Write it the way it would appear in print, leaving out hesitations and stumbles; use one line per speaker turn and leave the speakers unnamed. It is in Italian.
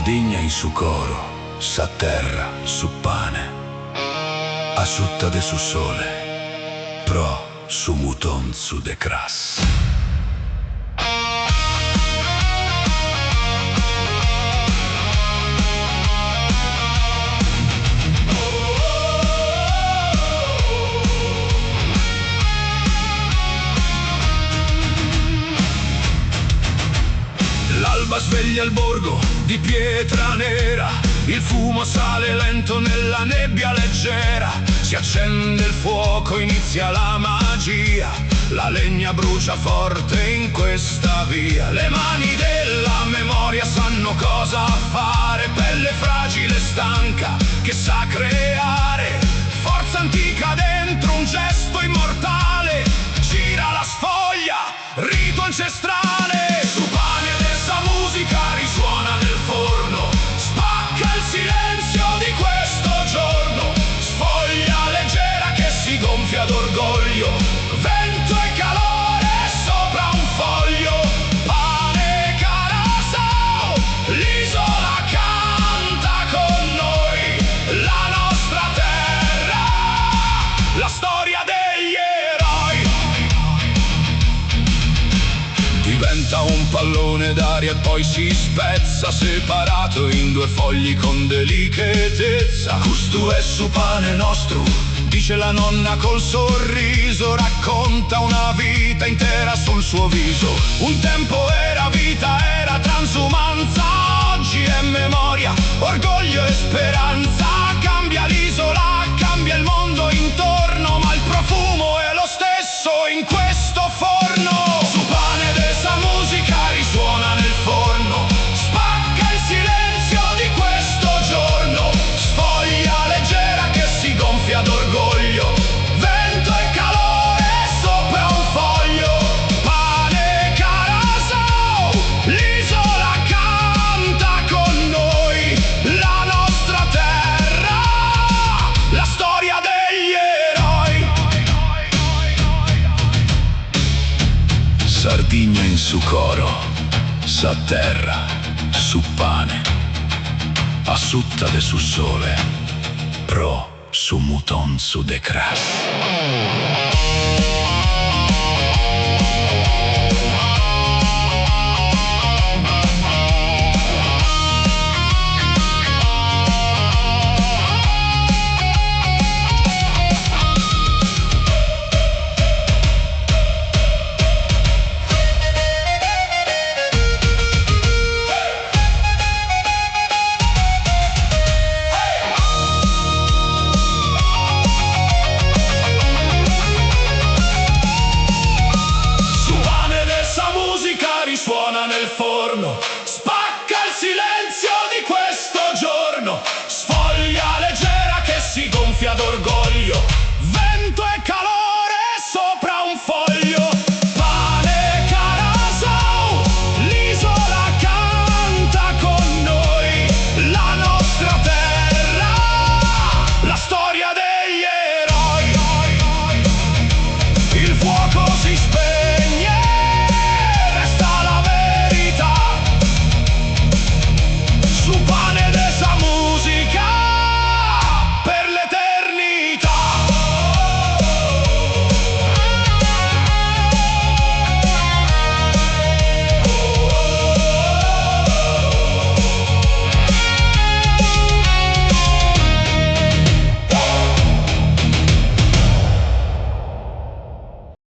Sardigna in su coro, s'atterra su pane, asciutta de su sole, pro su muton su de cras. L'alba sveglia il borgo di pietra nera, il fumo sale lento nella nebbia leggera, si accende il fuoco, inizia la magia, la legna brucia forte in questa via, le mani della memoria sanno cosa fare, pelle fragile stanca che sa creare, forza antica dentro un gesto immortale, gira la sfoglia, rito ancestrale, su pane dessa musica risuona nel forno, spacca il silenzio di questo giorno, sfoglia leggera che si gonfia d'orgoglio, vento e calore sopra un foglio, pane carasau, l'isola canta con noi, la nostra terra, la storia degli eroi. Diventa un pallone d'aria e poi si spezza, separato in due fogli con delicatezza. Custu è su pane nostro, dice la nonna col sorriso, racconta una vita intera sul suo viso. Un tempo era vita, era transumanza, oggi è memoria, orgoglio e speranza. Cambia l'isola, cambia il mondo intorno, ma il profumo è lo stesso in questo forno. Su pane dessa musica risuona nel forno, spacca il silenzio di questo giorno, sfoglia leggera che si gonfia d'orgoglio, vento e calore sopra un foglio, pane carasau, l'isola canta con noi, la nostra terra, la storia degli eroi. Sardigna in su coro, s'atterra su pane, asciutta de su sole, pro su muton su de cras. Risuona nel forno, spacca il silenzio di questo giorno, sfoglia leggera che si gonfia d'orgoglio.